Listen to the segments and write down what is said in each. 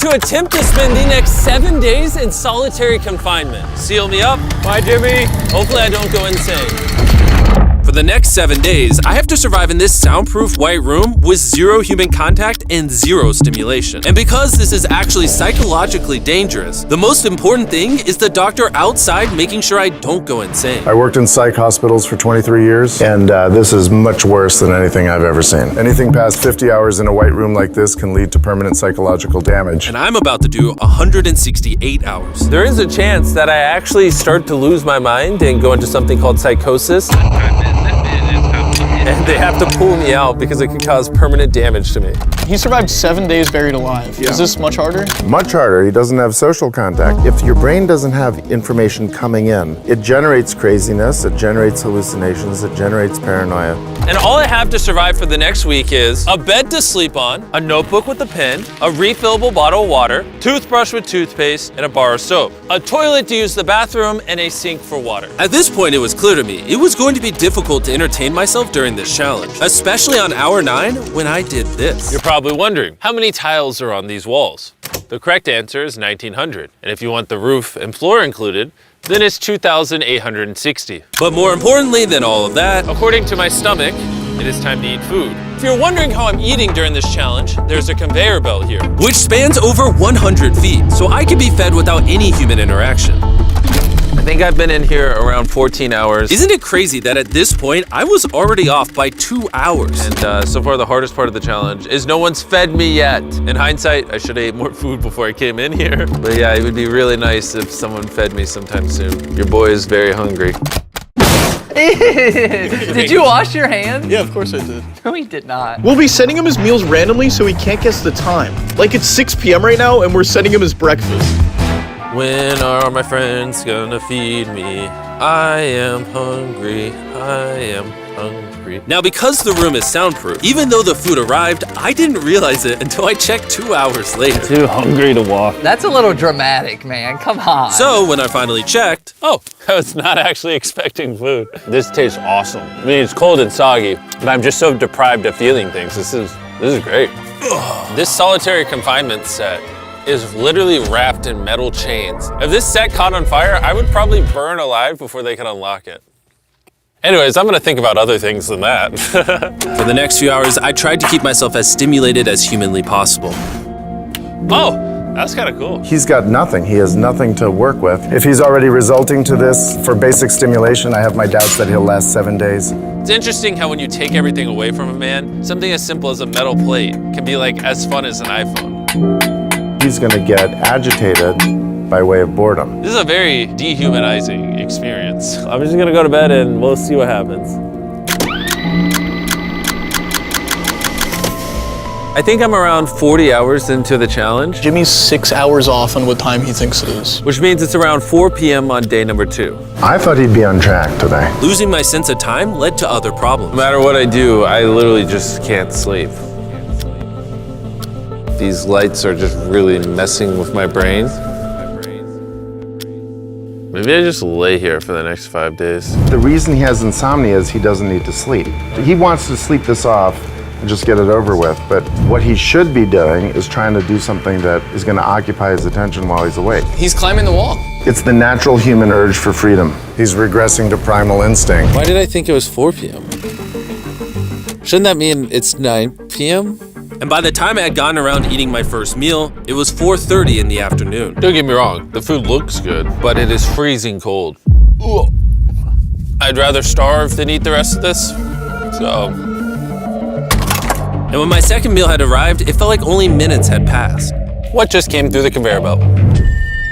going to attempt to spend the next 7 days in solitary confinement. Seal me up. Bye, Jimmy. Hopefully I don't go insane. For the next 7 days, I have to survive in this soundproof white room with 0 human contact and 0 stimulation. And because this is actually psychologically dangerous, the most important thing is the doctor outside making sure I don't go insane. I worked in psych hospitals for 23 years, and this is much worse than anything I've ever seen. Anything past 50 hours in a white room like this can lead to permanent psychological damage. And I'm about to do 168 hours. There is a chance that I actually start to lose my mind and go into something called psychosis. And they have to pull me out because it can cause permanent damage to me. He survived 7 days buried alive. Yeah. Is this much harder? Much harder. He doesn't have social contact. If your brain doesn't have information coming in, it generates craziness, it generates hallucinations, it generates paranoia. And all I have to survive for the next week is a bed to sleep on, a notebook with a pen, a refillable bottle of water, toothbrush with toothpaste, and a bar of soap, a toilet to use the bathroom, and a sink for water. At this point, it was clear to me it was going to be difficult to entertain myself during this challenge, especially on hour 9 when I did this. You're probably wondering, how many tiles are on these walls? The correct answer is 1,900. And if you want the roof and floor included, then it's 2,860. But more importantly than all of that, according to my stomach, it is time to eat food. If you're wondering how I'm eating during this challenge, there's a conveyor belt here, which spans over 100 feet, so I can be fed without any human interaction. I think I've been in here around 14 hours. Isn't it crazy that at this point, I was already off by 2 hours? And so far, the hardest part of the challenge is no one's fed me yet. In hindsight, I should have ate more food before I came in here. But yeah, it would be really nice if someone fed me sometime soon. Your boy is very hungry. Did you wash your hands? Yeah, of course I did. No, he did not. We'll be sending him his meals randomly so he can't guess the time. Like it's 6 p.m. right now and we're sending him his breakfast. When are my friends gonna feed me? I am hungry, I am hungry. Now, because the room is soundproof, even though the food arrived, I didn't realize it until I checked 2 hours later. Too hungry to walk. That's a little dramatic, man. Come on. So when I finally checked, oh, I was not actually expecting food. This tastes awesome. I mean, it's cold and soggy, but I'm just so deprived of feeling things. This is great. This solitary confinement set is literally wrapped in metal chains. If this set caught on fire, I would probably burn alive before they could unlock it. Anyways, I'm gonna think about other things than that. For the next few hours, I tried to keep myself as stimulated as humanly possible. Oh, that's kind of cool. He's got nothing. He has nothing to work with. If he's already resulting to this for basic stimulation, I have my doubts that he'll last 7 days. It's interesting how when you take everything away from a man, something as simple as a metal plate can be like as fun as an iPhone. He's gonna get agitated by way of boredom. This is a very dehumanizing experience. I'm just gonna go to bed and we'll see what happens. I think I'm around 40 hours into the challenge, Jimmy's 6 hours off on what time he thinks it is. which means it's around 4 p.m. on day number 2. I thought he'd be on track today. Losing my sense of time led to other problems. No matter what I do, I literally just can't sleep. These lights are just really messing with my brain. Maybe I just lay here for the next 5 days. The reason he has insomnia is he doesn't need to sleep. He wants to sleep this off and just get it over with, but what he should be doing is trying to do something that is going to occupy his attention while he's awake. He's climbing the wall. It's the natural human urge for freedom. He's regressing to primal instinct. Why did I think it was 4 p.m.? Shouldn't that mean it's 9 p.m.? And by the time I had gotten around eating my first meal, it was 4:30 in the afternoon. Don't get me wrong, the food looks good, but it is freezing cold. Ugh. I'd rather starve than eat the rest of this, so. And when my second meal had arrived, it felt like only minutes had passed. What just came through the conveyor belt?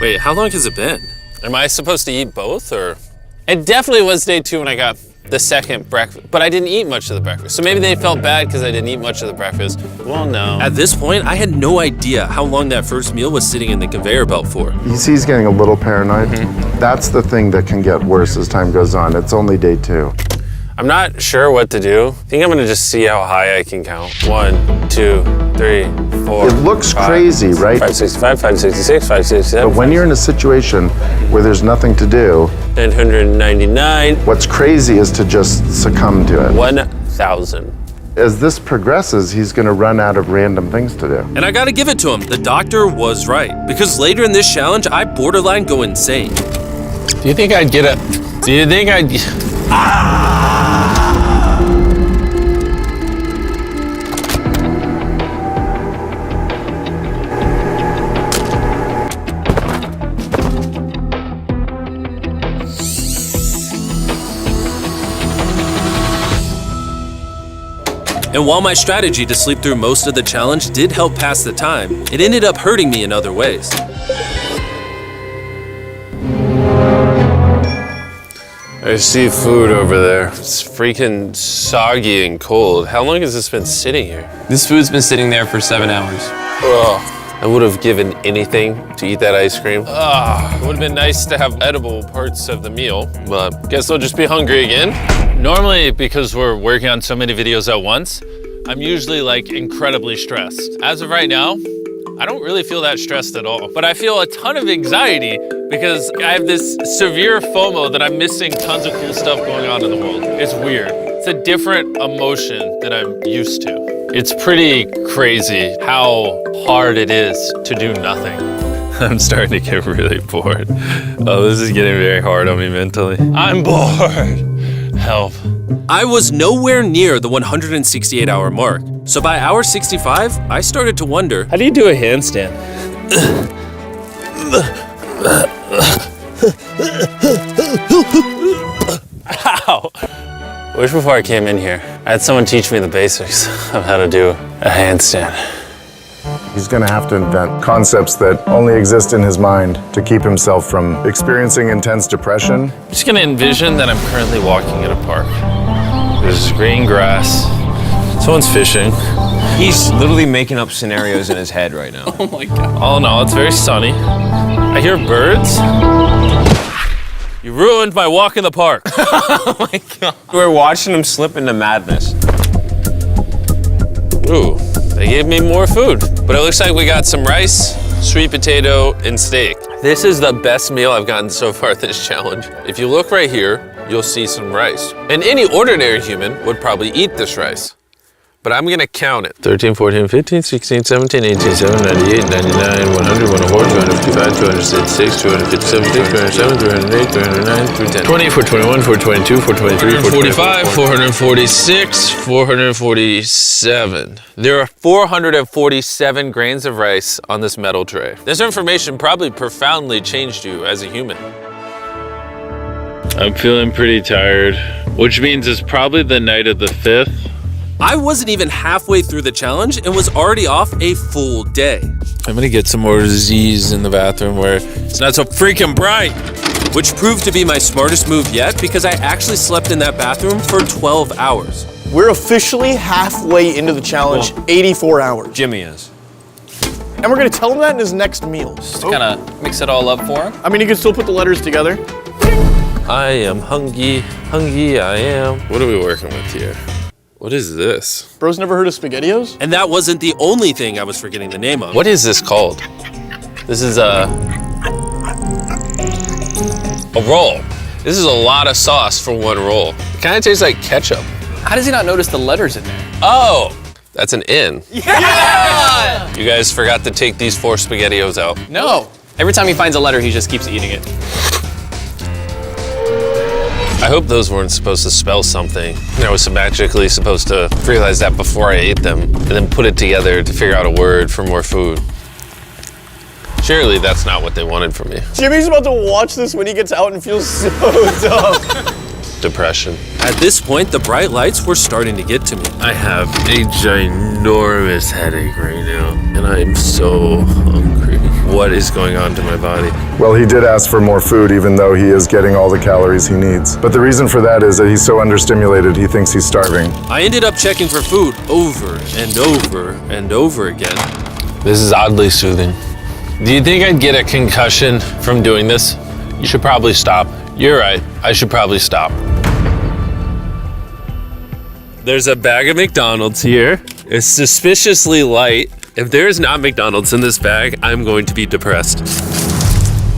Wait, how long has it been? Am I supposed to eat both, or? It definitely was day 2 when I got the second breakfast, but I didn't eat much of the breakfast. So maybe they felt bad because I didn't eat much of the breakfast. Well, no. At this point, I had no idea how long that first meal was sitting in the conveyor belt for. You see he's getting a little paranoid. That's the thing that can get worse as time goes on. It's only day 2. I'm not sure what to do. I think I'm gonna just see how high I can count. 1, 2, 3, 4. It looks crazy, right? 565, 566, 567. But when you're in a situation where there's nothing to do, 999. what's crazy is to just succumb to it. 1,000. As this progresses, he's gonna run out of random things to do. And I gotta give it to him, the doctor was right. Because later in this challenge, I borderline go insane. Do you think I'd get a... Do you think I'd... And while my strategy to sleep through most of the challenge did help pass the time, it ended up hurting me in other ways. I see food over there. It's freaking soggy and cold. How long has this been sitting here? This food's been sitting there for 7 hours. Ugh. I would have given anything to eat that ice cream. It would have been nice to have edible parts of the meal, but guess I'll just be hungry again. Normally, because we're working on so many videos at once, I'm usually like incredibly stressed. As of right now, I don't really feel that stressed at all, but I feel a ton of anxiety because I have this severe FOMO that I'm missing tons of cool stuff going on in the world. It's weird. It's a different emotion than I'm used to. It's pretty crazy how hard it is to do nothing. I'm starting to get really bored. Oh, this is getting very hard on me mentally. I'm bored. Help. I was nowhere near the 168-hour mark. So by hour 65, I started to wonder, How do you do a handstand? Ow! I wish before I came in here, I had someone teach me the basics of how to do a handstand. He's gonna have to invent concepts that only exist in his mind to keep himself from experiencing intense depression. I'm just gonna envision that I'm currently walking in a park. There's green grass, someone's fishing. He's literally making up scenarios in his head right now. Oh my God. All in all, it's very sunny. I hear birds. You ruined my walk in the park. Oh my God. We're watching him slip into madness. Ooh, they gave me more food. But it looks like we got some rice, sweet potato, and steak. This is the best meal I've gotten so far this challenge. If you look right here, you'll see some rice. And any ordinary human would probably eat this rice. But I'm gonna count it. 13, 14, 15, 16, 17, 18, 17, 98, 99, 100, 104, 255, 266, 257, 207, 308, 309, 310. 20, 421, 422, 423, 445, 446, 447. There are 447 grains of rice on this metal tray. This information probably profoundly changed you as a human. I'm feeling pretty tired, which means it's probably the night of the 5th. I wasn't even halfway through the challenge and was already off a full day. I'm gonna get some more Z's in the bathroom where it's not so freaking bright. Which proved to be my smartest move yet because I actually slept in that bathroom for 12 hours. We're officially halfway into the challenge, 84 hours. Jimmy is. And we're gonna tell him that in his next meal. Just to kind of mix it all up for him. I mean, you can still put the letters together. I am hungry, hungry I am. What are we working with here? What is this? Bro's never heard of SpaghettiOs? And that wasn't the only thing I was forgetting the name of. What is this called? This is a roll. This is a lot of sauce for one roll. It kind of tastes like ketchup. How does he not notice the letters in there? Oh, that's an N. Yeah! You guys forgot to take these 4 SpaghettiOs out. No. Every time he finds a letter, he just keeps eating it. I hope those weren't supposed to spell something. I was magically supposed to realize that before I ate them and then put it together to figure out a word for more food. Surely that's not what they wanted from me. Jimmy's about to watch this when he gets out and feels so dumb. Depression. At this point, the bright lights were starting to get to me. I have a ginormous headache right now, and I am so hungry. What is going on to my body? Well, he did ask for more food even though he is getting all the calories he needs. But the reason for that is that he's so understimulated he thinks he's starving. I ended up checking for food over and over and over again. This is oddly soothing. Do you think I'd get a concussion from doing this? You should probably stop. You're right, I should probably stop. There's a bag of McDonald's here. It's suspiciously light. If there is not McDonald's in this bag, I'm going to be depressed.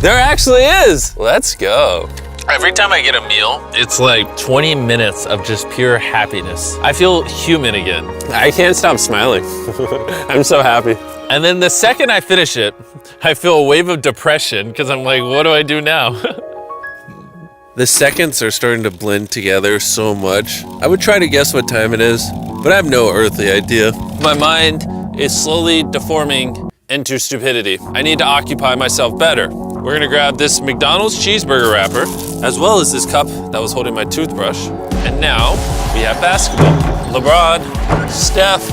There actually is. Let's go. Every time I get a meal, it's like 20 minutes of just pure happiness. I feel human again. I can't stop smiling. I'm so happy. And then the second I finish it, I feel a wave of depression because I'm like, what do I do now? The seconds are starting to blend together so much. I would try to guess what time it is, but I have no earthly idea. My mind is slowly deforming into stupidity. I need to occupy myself better. We're gonna grab this McDonald's cheeseburger wrapper, as well as this cup that was holding my toothbrush. And now we have basketball. LeBron, Steph,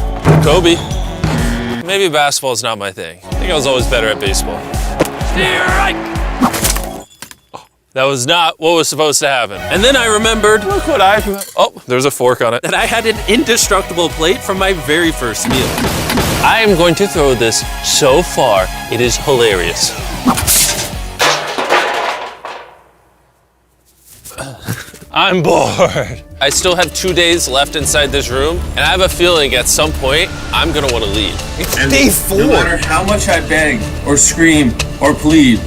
Kobe. Maybe basketball is not my thing. I think I was always better at baseball. That was not what was supposed to happen. And then I remembered, look what oh, there's a fork on it, that I had an indestructible plate from my very first meal. I am going to throw this so far, it is hilarious. I'm bored. I still have 2 days left inside this room, and I have a feeling at some point, I'm gonna wanna leave. It's day 4. No matter how much I beg, or scream, or plead,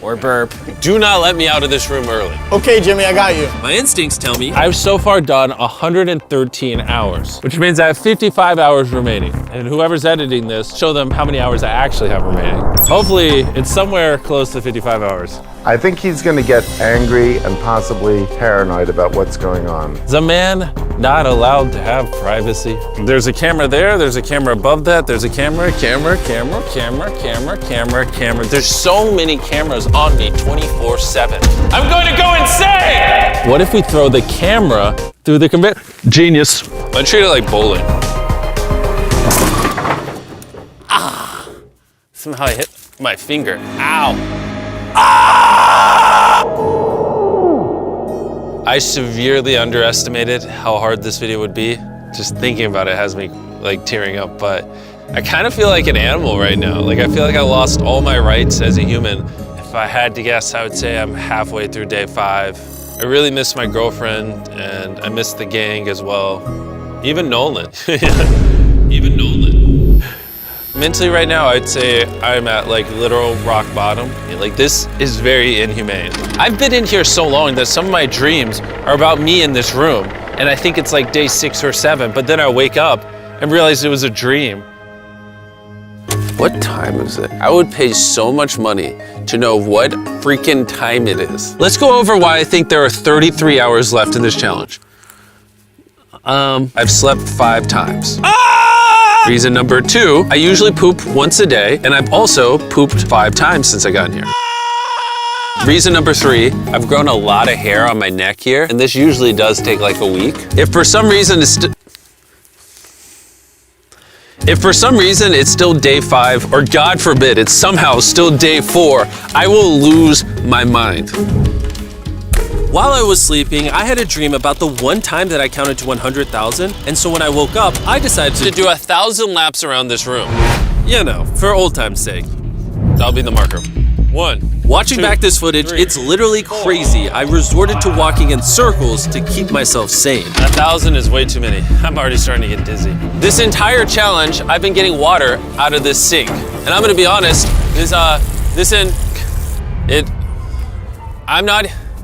Or burp. do not let me out of this room early. Okay, Jimmy, I got you. My instincts tell me I've so far done 113 hours, which means I have 55 hours remaining. And whoever's editing this, show them how many hours I actually have remaining. Hopefully, it's somewhere close to 55 hours. I think he's going to get angry and possibly paranoid about what's going on. Is a man not allowed to have privacy? There's a camera there, there's a camera above that, there's a camera. There's so many cameras on me 24/7. I'm going to go insane! What if we throw the camera through the conveyor? Genius. I treat it like bowling. Somehow I hit my finger. Ow. I severely underestimated how hard this video would be. Just thinking about it has me like tearing up, but I kind of feel like an animal right now. Like I feel like I lost all my rights as a human. If I had to guess, I would say I'm halfway through day 5. I really miss my girlfriend and I miss the gang as well. Even Nolan. Even Nolan. Mentally right now, I'd say I'm at like literal rock bottom. Like this is very inhumane. I've been in here so long that some of my dreams are about me in this room. And I think it's like day 6 or 7, but then I wake up and realize it was a dream. What time is it? I would pay so much money to know what freaking time it is. Let's go over why I think there are 33 hours left in this challenge. I've slept 5 times. Reason number 2, I usually poop once a day, and I've also pooped 5 times since I got in here. Reason number 3, I've grown a lot of hair on my neck here, and this usually does take like a week. If for some reason it's still day 5, or God forbid, it's somehow still day 4, I will lose my mind. While I was sleeping, I had a dream about the one time that I counted to 100,000, and so when I woke up, I decided to do 1,000 laps around this room. You know, for old time's sake. That'll be the marker. 1. Watching back this footage, 3, it's literally crazy. I resorted to walking in circles to keep myself sane. 1,000 is way too many. I'm already starting to get dizzy. This entire challenge, I've been getting water out of this sink. And I'm gonna be honest,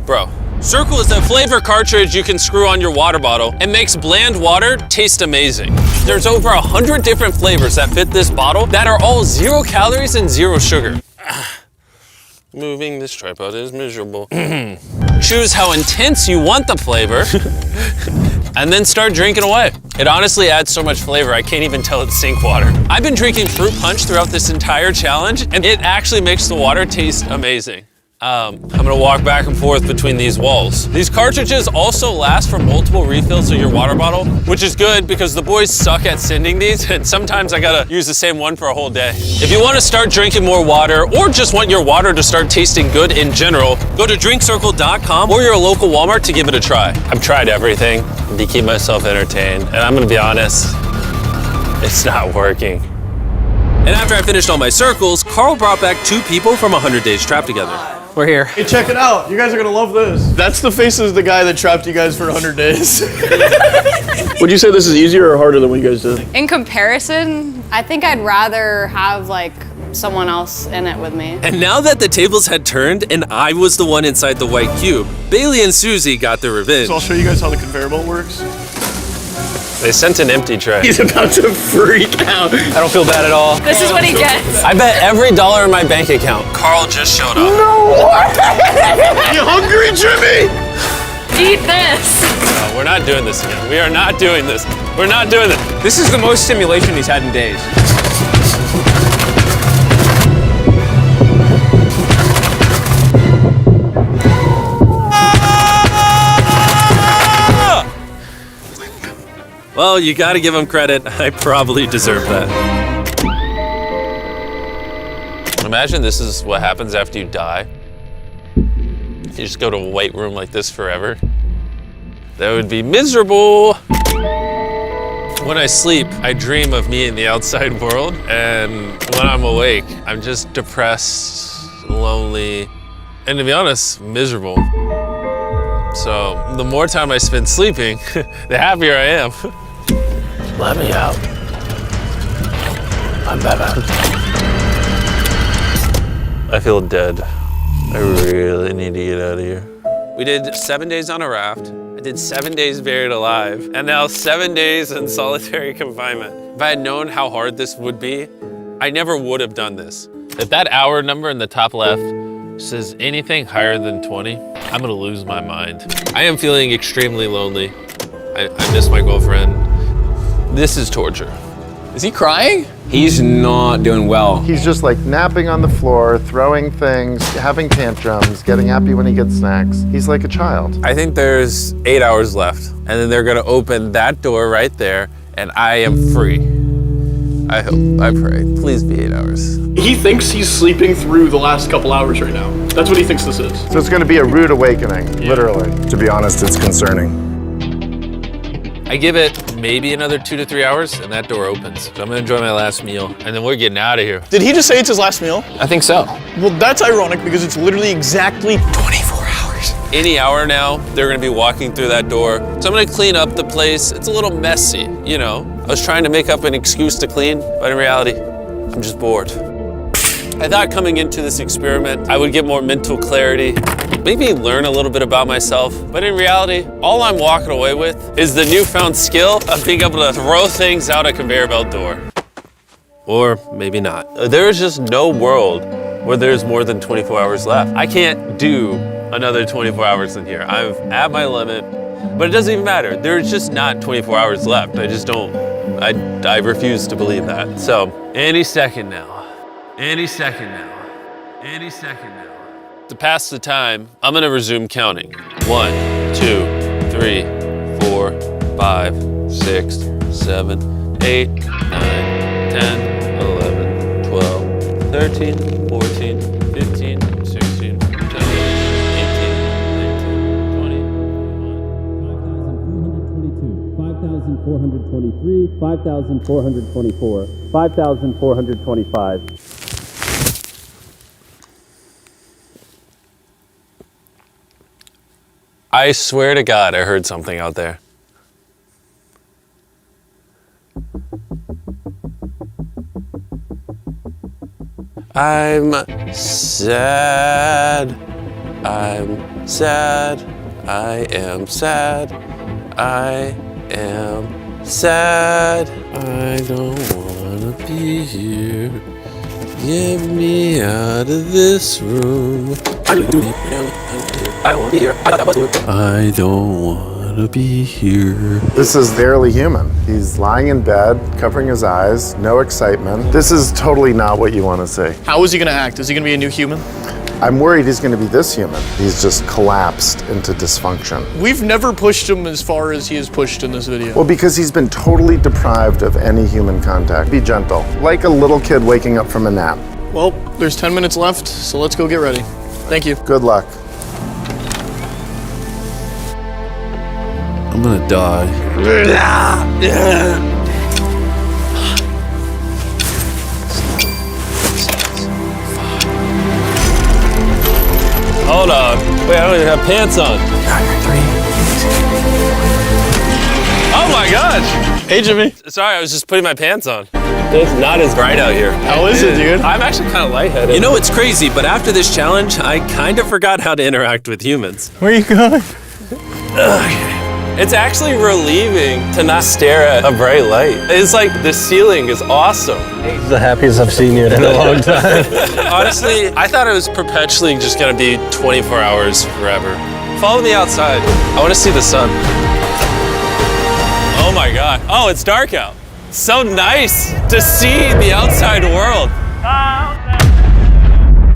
bro. Circle is a flavor cartridge you can screw on your water bottle and makes bland water taste amazing. There's over 100 different flavors that fit this bottle that are all 0 calories and 0 sugar. Moving this tripod is miserable. Choose how intense you want the flavor and then start drinking away. It honestly adds so much flavor, I can't even tell it's sink water. I've been drinking fruit punch throughout this entire challenge and it actually makes the water taste amazing. I'm gonna walk back and forth between these walls. These cartridges also last for multiple refills of your water bottle, which is good because the boys suck at sending these and sometimes I gotta use the same one for a whole day. If you wanna start drinking more water or just want your water to start tasting good in general, go to drinkcircle.com or your local Walmart to give it a try. I've tried everything to keep myself entertained and I'm gonna be honest, it's not working. And after I finished all my circles, Carl brought back 2 people from 100 Days Trapped Together. We're here. Hey, check it out. You guys are gonna love this. That's the faces of the guy that trapped you guys for 100 days. Would you say this is easier or harder than what you guys did? In comparison, I think I'd rather have like someone else in it with me. And now that the tables had turned and I was the one inside the white cube, Bailey and Susie got their revenge. So I'll show you guys how the conveyor belt works. They sent an empty tray. He's about to freak out. I don't feel bad at all. This is what he gets. I bet every dollar in my bank account. Carl just showed up. You hungry, Jimmy? Eat this. No, we're not doing this again. We are not doing this. We're not doing this. This is the most stimulation he's had in days. Well, you gotta give him credit. I probably deserve that. Imagine this is what happens after you die. You just go to a white room like this forever. That would be miserable. When I sleep, I dream of me in the outside world. And when I'm awake, I'm just depressed, lonely, and to be honest, miserable. So the more time I spend sleeping, the happier I am. Let me out. I'm Batman. I feel dead. I really need to get out of here. We did 7 days on a raft. I did 7 days buried alive, and now 7 days in solitary confinement. If I had known how hard this would be, I never would have done this. If that hour number in the top left says anything higher than 20, I'm gonna lose my mind. I am feeling extremely lonely. I miss my girlfriend. This is torture. Is he crying? He's not doing well. He's just like napping on the floor, throwing things, having tantrums, getting happy when he gets snacks. He's like a child. I think there's 8 hours left, and then they're gonna open that door right there, and I am free. I hope, I pray. Please be 8 hours. He thinks he's sleeping through the last couple hours right now. That's what he thinks this is. So it's going to be a rude awakening, literally. To be honest, it's concerning. I give it maybe another 2 to 3 hours, and that door opens. So I'm gonna enjoy my last meal, and then we're getting out of here. Did he just say it's his last meal? I think so. Well, that's ironic because it's literally exactly 24 hours. Any hour now, they're gonna be walking through that door. So I'm gonna clean up the place. It's a little messy, you know. I was trying to make up an excuse to clean, but in reality, I'm just bored. I thought coming into this experiment, I would get more mental clarity, maybe learn a little bit about myself, but in reality, all I'm walking away with is the newfound skill of being able to throw things out a conveyor belt door. Or maybe not. There is just no world where there's more than 24 hours left. I can't do another 24 hours in here. I'm at my limit, but it doesn't even matter. There's just not 24 hours left. I just don't, I refuse to believe that. So, any second now. Any second now. Any second now. To pass the time, I'm gonna resume counting. 1, 2, 3, 4, 5, 6, 7, 8, 9, 10, 11, 12, 13, 14, 15, 16, 17, 18, 19, 20, 5,423, 5,424, 5,425. I swear to God, I heard something out there. I'm sad. I'm sad. I am sad. I am sad. I don't wanna be here. Get me out of this room. I don't wanna be here. This is barely human. He's lying in bed, covering his eyes, no excitement. This is totally not what you want to see. How is he gonna act? Is he gonna be a new human? I'm worried he's going to be this human. He's just collapsed into dysfunction. We've never pushed him as far as he is pushed in this video. Well, because he's been totally deprived of any human contact. Be gentle, like a little kid waking up from a nap. Well, there's 10 minutes left, so let's go get ready. Thank you. Good luck. I'm gonna die. Hold on. Wait, I don't even have pants on. Oh my gosh! Hey, Jimmy. Sorry, I was just putting my pants on. It's not as bright out here. How is it, dude? I'm actually kind of lightheaded. You know, it's crazy, but after this challenge, I kind of forgot how to interact with humans. Where are you going? It's actually relieving to not stare at a bright light. It's like the ceiling is awesome. The happiest I've seen you in a long time. Honestly, I thought it was perpetually just gonna be 24 hours forever. Follow me outside. I wanna see the sun. Oh my God. Oh, it's dark out. So nice to see the outside world.